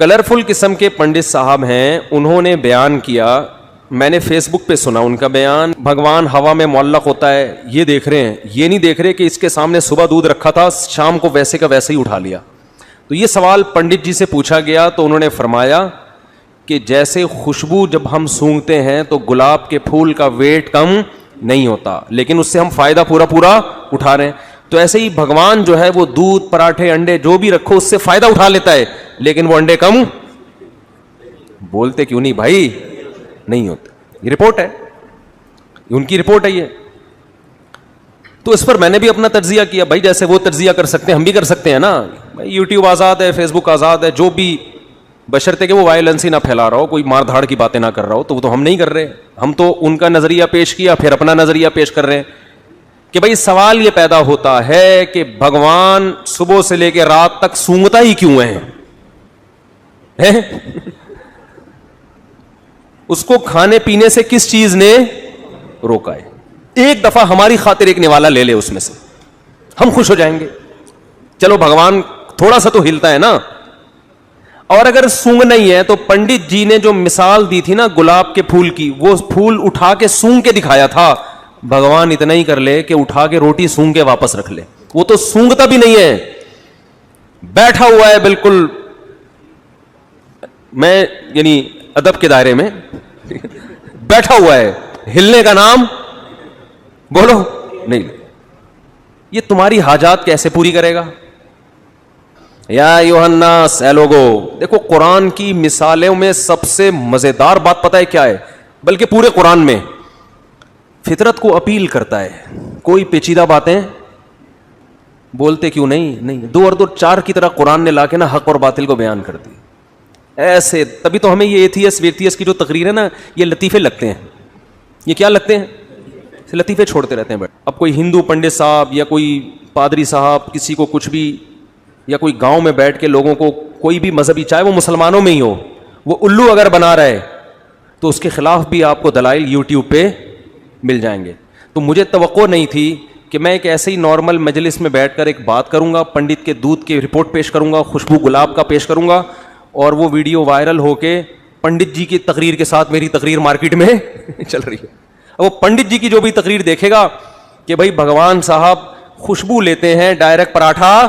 Colourful قسم کے پنڈت صاحب ہیں, انہوں نے بیان کیا, میں نے فیس بک پہ سنا ان کا بیان, بھگوان ہوا میں معلق ہوتا ہے, یہ دیکھ رہے ہیں, یہ نہیں دیکھ رہے کہ اس کے سامنے صبح دودھ رکھا تھا, شام کو ویسے کا ویسے ہی اٹھا لیا. تو یہ سوال پنڈت جی سے پوچھا گیا تو انہوں نے فرمایا کہ جیسے خوشبو جب ہم سونگھتے ہیں تو گلاب کے پھول کا ویٹ کم نہیں ہوتا, لیکن اس سے ہم فائدہ پورا اٹھا رہے ہیں, تو ایسے ہی بھگوان جو ہے وہ دودھ, پراٹھے, انڈے جو بھی رکھو اس سے فائدہ اٹھا لیتا ہے, لیکن وہ انڈے کم بولتے کیوں نہیں بھائی, نہیں ہوتے. یہ رپورٹ ہے, ان کی رپورٹ ہے یہ. تو اس پر میں نے بھی اپنا تجزیہ کیا, بھائی جیسے وہ تجزیہ کر سکتے ہیں ہم بھی کر سکتے ہیں نا. یوٹیوب آزاد ہے, فیس بک آزاد ہے, جو بھی, بشرطے کہ وہ وائلنس ہی نہ پھیلا رہا ہو, کوئی مار دھاڑ کی باتیں نہ کر رہا ہو, تو وہ تو ہم نہیں کر رہے. ہم تو ان کا نظریہ پیش کیا, پھر اپنا نظریہ پیش کر رہے ہیں کہ بھائی سوال یہ پیدا ہوتا ہے کہ بھگوان صبح سے لے کے رات تک سونگتا ہی کیوں ہے؟ اس کو کھانے پینے سے کس چیز نے روکا ہے؟ ایک دفعہ ہماری خاطر ایک نوالا لے لے اس میں سے, ہم خوش ہو جائیں گے. چلو بھگوان تھوڑا سا تو ہلتا ہے نا. اور اگر سونگ نہیں ہے تو پنڈت جی نے جو مثال دی تھی نا گلاب کے پھول کی, وہ پھول اٹھا کے سونگ کے دکھایا تھا. بھگوان اتنا ہی کر لے کہ اٹھا کے روٹی سونگ کے واپس رکھ لے, وہ تو سونگتا بھی نہیں ہے, بیٹھا ہوا ہے بالکل. میں یعنی ادب کے دائرے میں بیٹھا ہوا ہے, ہلنے کا نام بولو نہیں. یہ تمہاری حاجات کیسے پوری کرے گا؟ یا ایھا الناس, اے لوگو, دیکھو قرآن کی مثالوں میں سب سے مزیدار بات پتہ ہے کیا ہے؟ بلکہ پورے قرآن میں فطرت کو اپیل کرتا ہے. کوئی پیچیدہ باتیں بولتے کیوں نہیں, دو اور دو چار کی طرح قرآن نے لا کے نا حق اور باطل کو بیان کر دی ایسے. تبھی تو ہمیں یہ ایتھیس ویتھیس کی جو تقریر ہے نا, یہ لطیفے لگتے ہیں. یہ کیا لگتے ہیں؟ لطیفے چھوڑتے رہتے ہیں. اب کوئی ہندو پنڈت صاحب یا کوئی پادری صاحب کسی کو کچھ بھی, یا کوئی گاؤں میں بیٹھ کے لوگوں کو کوئی بھی مذہبی, چاہے وہ مسلمانوں میں ہی ہو, وہ الو اگر بنا رہا ہے تو اس کے خلاف بھی آپ کو دلائل یوٹیوب پہ مل جائیں گے. تو مجھے توقع نہیں تھی کہ میں ایک ایسے ہی نارمل مجلس میں بیٹھ کر ایک بات کروں گا, پنڈت کے دودھ کی رپورٹ پیش کروں گا, خوشبو گلاب کا پیش کروں گا, اور وہ ویڈیو وائرل ہو کے پنڈت جی کی تقریر کے ساتھ میری تقریر مارکیٹ میں چل رہی ہے. وہ پنڈت جی کی جو بھی تقریر دیکھے گا کہ بھائی بھگوان صاحب خوشبو لیتے ہیں, ڈائریکٹ پراٹھا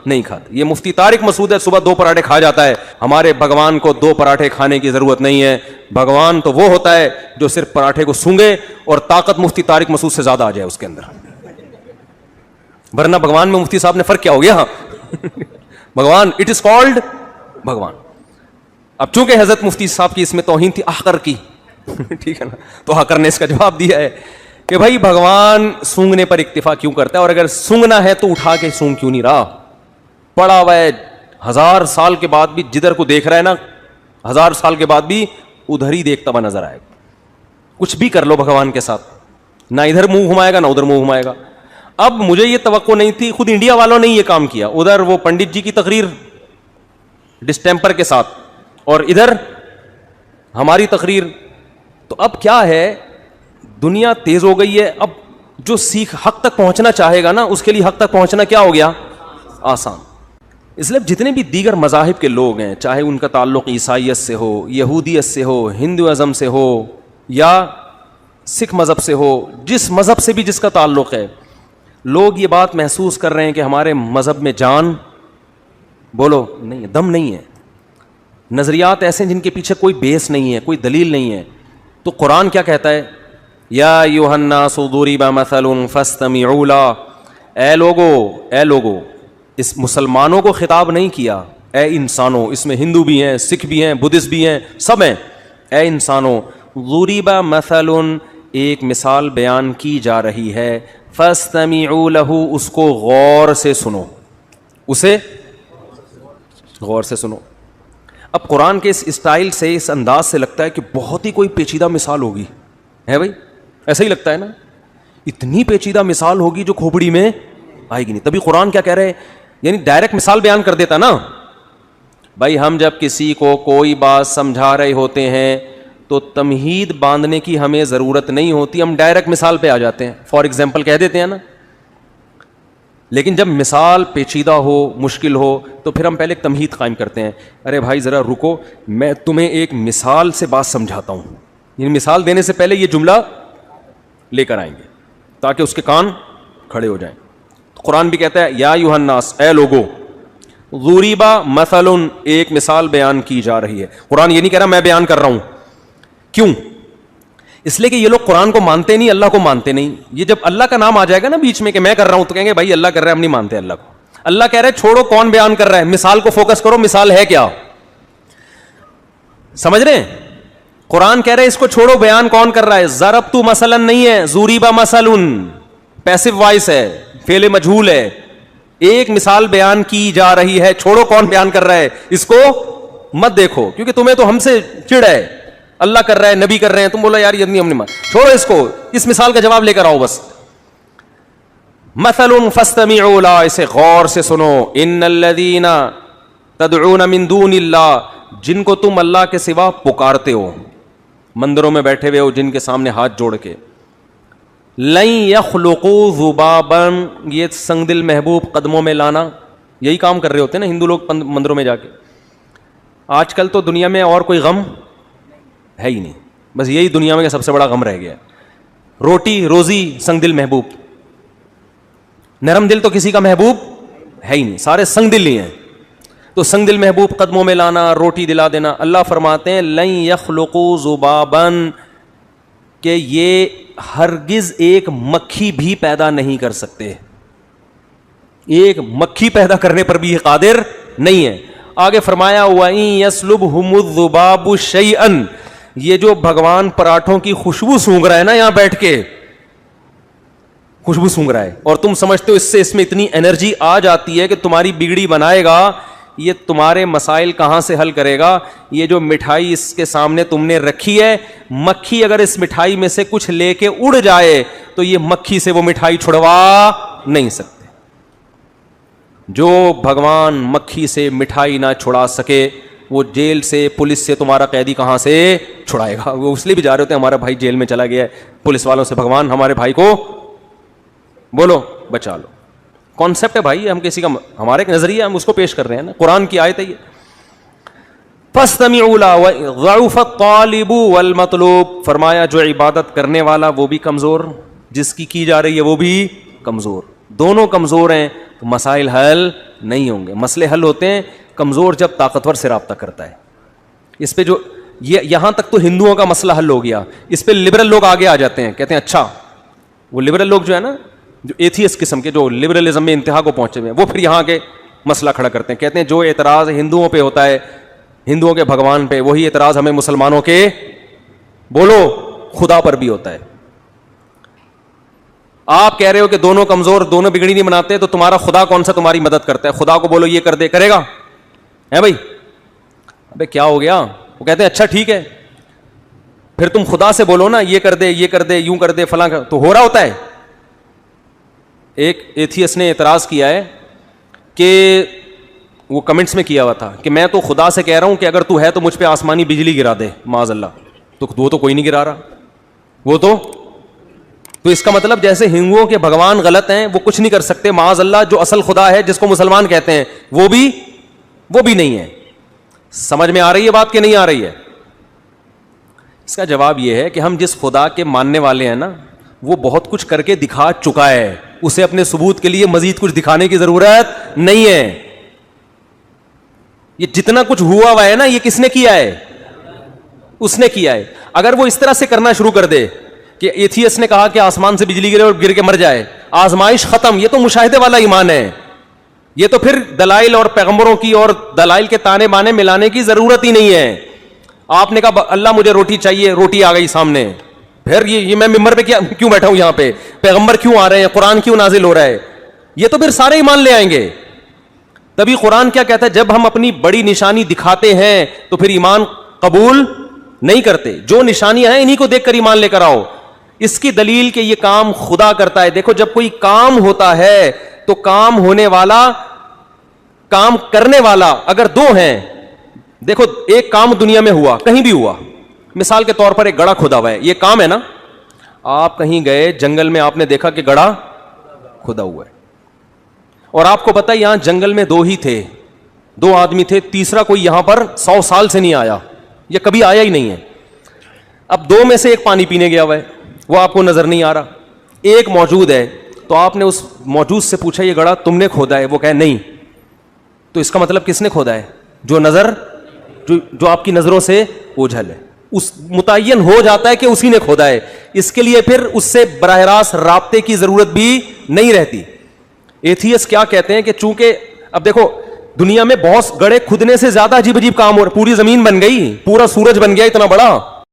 نہیں کھاتے. یہ مفتی طارق مسعود ہے, صبح 2 پراٹھے کھا جاتا ہے. ہمارے بھگوان کو 2 پراٹھے کھانے کی ضرورت نہیں ہے. بھگوان تو وہ ہوتا ہے جو صرف پراٹھے کو سونگے اور طاقت مفتی طارق مسعود سے زیادہ آ جائے اس کے اندر. ورنہ بھگوان میں مفتی صاحب نے فرق کیا ہو گیا؟ بھگوان, اٹ از کالڈ بھگوان. اب چونکہ حضرت مفتی صاحب کی اس میں توہین تھی احقر کی, ٹھیک ہے نا, تو احقر نے اس کا جواب دیا ہے کہ بھائی بھگوان سونگنے پر اکتفا کیوں کرتا ہے, اور اگر سونگنا ہے تو اٹھا کے سونگ کیوں نہیں رہا؟ پڑا ہوا ہے 1000 سال کے بعد بھی, جدھر کو دیکھ رہا ہے نا 1000 سال کے بعد بھی ادھر ہی دیکھتا ہوا نظر آئے گا. کچھ بھی کر لو بھگوان کے ساتھ, نہ ادھر منہ گھمائے گا نہ ادھر منہ گھمائے گا. اب مجھے یہ توقع نہیں تھی, خود انڈیا والوں نے یہ کام کیا, ادھر وہ پنڈت جی کی تقریر ڈسٹیمپر کے ساتھ اور ادھر ہماری تقریر. تو اب کیا ہے, دنیا تیز ہو گئی ہے. اب جو سیکھ حق تک پہنچنا چاہے گا نا, اس کے لیے حق تک پہنچنا کیا ہو گیا؟ آسان. اس لیے جتنے بھی دیگر مذاہب کے لوگ ہیں, چاہے ان کا تعلق عیسائیت سے ہو, یہودیت سے ہو, ہندوازم سے ہو, یا سکھ مذہب سے ہو, جس مذہب سے بھی جس کا تعلق ہے, لوگ یہ بات محسوس کر رہے ہیں کہ ہمارے مذہب میں جان بولو نہیں, دم نہیں ہے. نظریات ایسے ہیں جن کے پیچھے کوئی بیس نہیں ہے, کوئی دلیل نہیں ہے. تو قرآن کیا کہتا ہے؟ یا ایھا الناس ضرب مثل فاستمعوا له, اے لوگو, اس مسلمانوں کو خطاب نہیں کیا, اے انسانوں. اس میں ہندو بھی ہیں, سکھ بھی ہیں, بدھسٹ بھی ہیں, سب ہیں. اے انسانوں, ضرب مثل, ایک مثال بیان کی جا رہی ہے, فاستمعوا له, اس کو غور سے سنو, اسے غور سے سنو. اب قرآن کے اس اسٹائل سے, اس انداز سے لگتا ہے کہ بہت ہی کوئی پیچیدہ مثال ہوگی, ہے بھائی؟ ایسا ہی لگتا ہے نا, اتنی پیچیدہ مثال ہوگی جو کھوپڑی میں آئے گی نہیں. تبھی قرآن کیا کہہ رہے ہیں, یعنی ڈائریکٹ مثال بیان کر دیتا نا. بھائی ہم جب کسی کو کوئی بات سمجھا رہے ہوتے ہیں تو تمہید باندھنے کی ہمیں ضرورت نہیں ہوتی, ہم ڈائریکٹ مثال پہ آ جاتے ہیں. فار ایگزامپل کہہ دیتے ہیں نا, لیکن جب مثال پیچیدہ ہو, مشکل ہو, تو پھر ہم پہلے ایک تمہید قائم کرتے ہیں. ارے بھائی ذرا رکو, میں تمہیں ایک مثال سے بات سمجھاتا ہوں. یعنی مثال دینے سے پہلے یہ جملہ لے کر آئیں گے تاکہ اس کے کان کھڑے ہو جائیں. قرآن بھی کہتا ہے یا ایھا الناس, اے لوگو, ضُرِبَ مثل, ایک مثال بیان کی جا رہی ہے. قرآن یہ نہیں کہہ رہا میں بیان کر رہا ہوں. کیوں؟ اس لیے کہ یہ لوگ قرآن کو مانتے نہیں, اللہ کو مانتے نہیں. یہ جب اللہ کا نام آ جائے گا نا بیچ میں کہ میں کر رہا ہوں, تو کہیں گے بھائی اللہ کر رہا ہے, ہم نہیں مانتے اللہ کو. اللہ کہہ رہے چھوڑو کون بیان کر رہا ہے, مثال کو فوکس کرو, مثال ہے کیا, سمجھ رہے ہیں؟ قرآن کہہ رہے اس کو چھوڑو, بیان کون کر رہا ہے. ضربت مثلا نہیں ہے, ضُرِبَ مثل پیسو وائس ہے, فعل مجہول ہے. ایک مثال بیان کی جا رہی ہے, چھوڑو کون بیان کر رہا ہے, اس کو مت دیکھو, کیونکہ تمہیں تو ہم سے چڑ ہے. اللہ کر رہا ہے, نبی کر رہے ہیں, تم بولو یار یہ نہیں, ہم نہیں مان. چھوڑو اس کو, اس مثال کا جواب لے کر آؤ بس. مثل فاستمعوا لا, اسے غور سے سنو. ان الذین تدعون من دون اللہ, جن کو تم اللہ کے سوا پکارتے ہو, مندروں میں بیٹھے ہوئے ہو جن کے سامنے ہاتھ جوڑ کے, لن یخلقوا ذبابا, یہ سنگ دل محبوب قدموں میں لانا, یہی کام کر رہے ہوتے ہیں نا ہندو لوگ مندروں میں جا کے. آج کل تو دنیا میں اور کوئی غم ہے ہی نہیں, بس یہی دنیا میں سب سے بڑا غم رہ گیا. روٹی روزی سنگ دل محبوب, نرم دل تو کسی کا محبوب ہے ہی نہیں, سارے سنگ دل ہی ہیں. تو سنگ دل محبوب قدموں میں لانا, روٹی دلا دینا. اللہ فرماتے ہیں لن یخلقوا ذبابا, کہ یہ ہرگز ایک مکھی بھی پیدا نہیں کر سکتے. ایک مکھی پیدا کرنے پر بھی یہ قادر نہیں ہے. آگے فرمایا وَإِن يَسْلُبْهُمُ الذُّبَابُ شَيْئًا, یہ جو بھگوان پراٹھوں کی خوشبو سونگ رہا ہے نا, یہاں بیٹھ کے خوشبو سونگ رہا ہے, اور تم سمجھتے ہو اس سے اس میں اتنی انرجی آ جاتی ہے کہ تمہاری بگڑی بنائے گا, یہ تمہارے مسائل کہاں سے حل کرے گا. یہ جو مٹھائی اس کے سامنے تم نے رکھی ہے, مکھی اگر اس مٹھائی میں سے کچھ لے کے اڑ جائے تو یہ مکھی سے وہ مٹھائی چھڑوا نہیں سکتے. جو بھگوان مکھی سے مٹھائی نہ چھڑا سکے, وہ جیل سے پولیس سے تمہارا قیدی کہاں سے چھڑائے گا. وہ اس لیے بھی جا رہے ہوتے ہیں ہمارا بھائی جیل میں چلا گیا ہے, پولیس والوں سے بھگوان ہمارے بھائی کو بولو بچا لو. کانسیپٹ ہے بھائی, ہم کسی کا, ہمارا ایک نظریہ ہم اس کو پیش کر رہے ہیں نا, قرآن کی آیت ہے یہ. فاستمعوا له ضعف الطالب والمطلوب, فرمایا جو عبادت کرنے والا وہ بھی کمزور, جس کی جا رہی ہے وہ بھی کمزور, دونوں کمزور ہیں, تو مسائل حل نہیں ہوں گے. مسئلے حل ہوتے ہیں کمزور جب طاقتور سے رابطہ کرتا ہے. اس پہ جو یہاں تک تو ہندوؤں کا مسئلہ حل ہو گیا, اس پہ لبرل لوگ آگے آ جاتے ہیں, کہتے ہیں اچھا وہ لبرل لوگ جو ہے نا, جو ایتھیس قسم کے, جو لبرلزم میں انتہا کو پہنچے ہوئے ہیں, وہ پھر یہاں کے مسئلہ کھڑا کرتے ہیں. کہتے ہیں جو اعتراض ہندوؤں پہ ہوتا ہے, ہندوؤں کے بھگوان پہ, وہی اعتراض ہمیں مسلمانوں کے بولو خدا پر بھی ہوتا ہے. آپ کہہ رہے ہو کہ دونوں کمزور, دونوں بگڑی نہیں بناتے, تو تمہارا خدا کون سا تمہاری مدد کرتا ہے؟ خدا کو بولو یہ کر دے, کرے گا ہے بھائی؟ ابے کیا ہو گیا؟ وہ کہتے ہیں اچھا ٹھیک ہے, پھر تم خدا سے بولو نا یہ کر دے, یہ کر دے, یوں کر دے, فلاں کر, تو ہو رہا ہوتا ہے. ایک ایتھیس نے اعتراض کیا ہے کہ وہ کمنٹس میں کیا ہوا تھا کہ میں تو خدا سے کہہ رہا ہوں کہ اگر تو ہے تو مجھ پہ آسمانی بجلی گرا دے, معاذ اللہ. تو وہ تو کوئی نہیں گرا رہا, وہ تو اس کا مطلب جیسے ہندوؤں کے بھگوان غلط ہیں, وہ کچھ نہیں کر سکتے, معاذ اللہ جو اصل خدا ہے جس کو مسلمان کہتے ہیں وہ بھی نہیں ہے. سمجھ میں آ رہی ہے بات کہ نہیں آ رہی ہے؟ اس کا جواب یہ ہے کہ ہم جس خدا کے ماننے والے ہیں نا, وہ بہت کچھ کر کے دکھا چکا ہے, اسے اپنے ثبوت کے لیے مزید کچھ دکھانے کی ضرورت نہیں ہے. یہ جتنا کچھ ہوا ہے نا, یہ کس نے کیا ہے؟ اس نے کیا ہے. اگر وہ اس طرح سے کرنا شروع کر دے کہ ایتھیس نے کہا کہ آسمان سے بجلی گرے اور گر کے مر جائے, آزمائش ختم, یہ تو مشاہدے والا ایمان ہے. یہ تو پھر دلائل اور پیغمبروں کی اور دلائل کے تانے بانے ملانے کی ضرورت ہی نہیں ہے. آپ نے کہا اللہ مجھے روٹی چاہیے, روٹی آ گئی سامنے, پھر یہ میں ممبر پہ کیوں بیٹھا ہوں, یہاں پہ پیغمبر کیوں آ رہے ہیں, قرآن کیوں نازل ہو رہا ہے, یہ تو پھر سارے ایمان لے آئیں گے. تبھی قرآن کیا کہتا ہے, جب ہم اپنی بڑی نشانی دکھاتے ہیں تو پھر ایمان قبول نہیں کرتے. جو نشانیاں ہیں انہی کو دیکھ کر ایمان لے کر آؤ. اس کی دلیل کہ یہ کام خدا کرتا ہے. دیکھو جب کوئی کام ہوتا ہے تو کام ہونے والا, کام کرنے والا اگر دو ہیں, دیکھو ایک کام دنیا میں ہوا, کہیں بھی ہوا, مثال کے طور پر ایک گڑھا کھدا ہوا ہے, یہ کام ہے نا. آپ کہیں گئے جنگل میں, آپ نے دیکھا کہ گڑھا کھدا ہوا ہے, اور آپ کو پتا ہے یہاں جنگل میں 2 ہی تھے, 2 آدمی تھے, تیسرا کوئی یہاں پر 100 سال سے نہیں آیا, یہ کبھی آیا ہی نہیں ہے. اب 2 میں سے ایک پانی پینے گیا ہوا ہے, وہ آپ کو نظر نہیں آ رہا, ایک موجود ہے. تو آپ نے اس موجود سے پوچھا یہ گڑھا تم نے کھودا ہے؟ وہ کہے نہیں. تو اس کا مطلب کس نے کھودا ہے؟ جو آپ کی نظروں سے اوجھل ہے, اس متعین ہو جاتا ہے کہ اسی نے کھودا ہے. اس کے لیے پھر اس سے براہ راست رابطے کی ضرورت بھی نہیں رہتی. ایتھیسٹ کیا کہتے ہیں کہ چونکہ اب دیکھو دنیا میں بہت گڑھے کھدنے سے زیادہ عجیب عجیب کام ہو رہے, پوری زمین بن گئی, پورا سورج بن گیا اتنا بڑا,